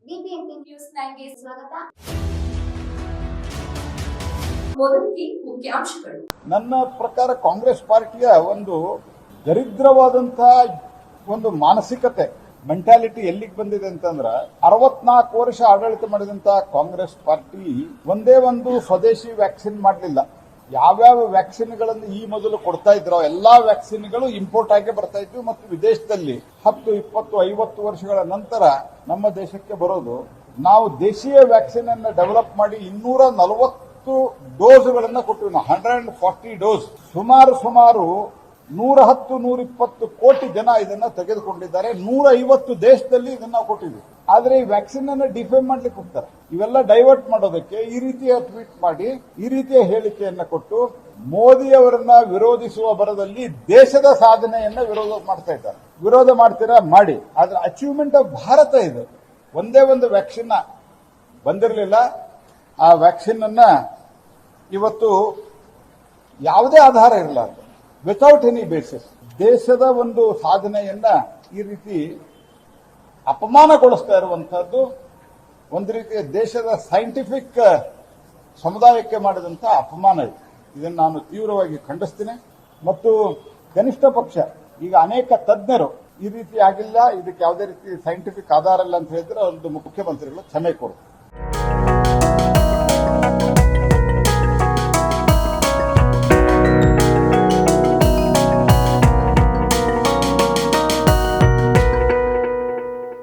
BBMP news 9ಗೆ ಸ್ವಾಗತ. ಮೊದಲಿಗೆ ಮುಖ್ಯಾಂಶಗಳು. ನನ್ನ ಪ್ರಕಾರ ಕಾಂಗ್ರೆಸ್ ಪಾರ್ಟಿಯ ಒಂದು ದರಿದ್ರವಾದಂತಹ ಒಂದು ಮಾನಸಿಕತೆ ಮೆಂಟಾಲಿಟಿ ಎಲ್ಲಿಗೆ ಬಂದಿದೆ ಅಂತಂದ್ರ 64 ವರ್ಷ ಆಡಳಿತ ಮಾಡಿದಂತಹ ಕಾಂಗ್ರೆಸ್ ಪಾರ್ಟಿ ಒಂದೇ ಒಂದು ಸ್ವದೇಶಿ ವ್ಯಾಕ್ಸಿನ್ ಮಾಡಲಿಲ್ಲ. ಯಾವ್ಯಾವ ವ್ಯಾಕ್ಸಿನ್ಗಳನ್ನು ಈ ಮೊದಲು ಕೊಡ್ತಾ ಇದ್ರೋ ಎಲ್ಲಾ ವ್ಯಾಕ್ಸಿನ್ಗಳು ಇಂಪೋರ್ಟ್ ಆಗಿ ಬರ್ತಾ ಇದ್ವು ಮತ್ತು ವಿದೇಶದಲ್ಲಿ 10, 20, 50 ವರ್ಷಗಳ ನಂತರ ನಮ್ಮ ದೇಶಕ್ಕೆ ಬರೋದು. ನಾವು ದೇಶೀಯ ವ್ಯಾಕ್ಸಿನ್ ಅನ್ನು ಡೆವಲಪ್ ಮಾಡಿ 240 ಡೋಸ್ಗಳನ್ನ ಕೊಟ್ಟಿವಿ. 140 ಡೋಸ್. ಸುಮಾರು 110-120 ಕೋಟಿ ಜನ ಇದನ್ನ ತೆಗೆದುಕೊಂಡಿದ್ದಾರೆ. 150 ದೇಶದಲ್ಲಿ ಇದನ್ನ ಕೊಟ್ಟಿದ್ವಿ. ಆದ್ರೆ ಈ ವ್ಯಾಕ್ಸಿನ್ ಅನ್ನ ಡಿಫೈನ್ ಮಾಡ್ಲಿಕ್ಕೆ ಹೋಗ್ತಾರೆ. ಇವೆಲ್ಲ ಡೈವರ್ಟ್ ಮಾಡೋದಕ್ಕೆ ಈ ರೀತಿಯ ಟ್ವೀಟ್ ಮಾಡಿ ಈ ರೀತಿಯ ಹೇಳಿಕೆಯನ್ನ ಕೊಟ್ಟು ಮೋದಿ ಅವರನ್ನ ವಿರೋಧಿಸುವ ಬರದಲ್ಲಿ ದೇಶದ ಸಾಧನೆಯನ್ನ ವಿರೋಧ ಮಾಡ್ತೀರಾ ಮಾಡಿ. ಆದ್ರೆ ಅಚೀವ್ಮೆಂಟ್ ಆಫ್ ಭಾರತ ಇದು. ಒಂದೇ ಒಂದು ವ್ಯಾಕ್ಸಿನ್ ಬಂದಿರಲಿಲ್ಲ. ಆ ವ್ಯಾಕ್ಸಿನ್ ಅನ್ನ ಇವತ್ತು ಯಾವುದೇ ಆಧಾರ ಇರಲಾರ್ದು ವಿತೌಟ್ ಎನಿ ಬೇಸಿಸ್ ದೇಶದ ಒಂದು ಸಾಧನೆಯನ್ನ ಈ ರೀತಿ ಅಪಮಾನಗೊಳಿಸ್ತಾ ಇರುವಂತಹದ್ದು ಒಂದು ರೀತಿಯ ದೇಶದ ಸೈಂಟಿಫಿಕ್ ಸಮುದಾಯಕ್ಕೆ ಮಾಡಿದಂತಹ ಅಪಮಾನ ಇದೆ. ಇದನ್ನು ನಾನು ತೀವ್ರವಾಗಿ ಖಂಡಿಸ್ತೀನಿ. ಮತ್ತು ಕನಿಷ್ಠ ಪಕ್ಷ ಈಗ ಅನೇಕ ತಜ್ಞರು ಈ ರೀತಿ ಆಗಿಲ್ಲ, ಇದಕ್ಕೆ ಯಾವುದೇ ರೀತಿ ಸೈಂಟಿಫಿಕ್ ಆಧಾರ ಇಲ್ಲ ಅಂತ ಹೇಳಿದ್ರೆ ಒಂದು ಮುಖ್ಯಮಂತ್ರಿಗಳು ಕ್ಷಮೆ ಕೊಡ್ತಾರೆ.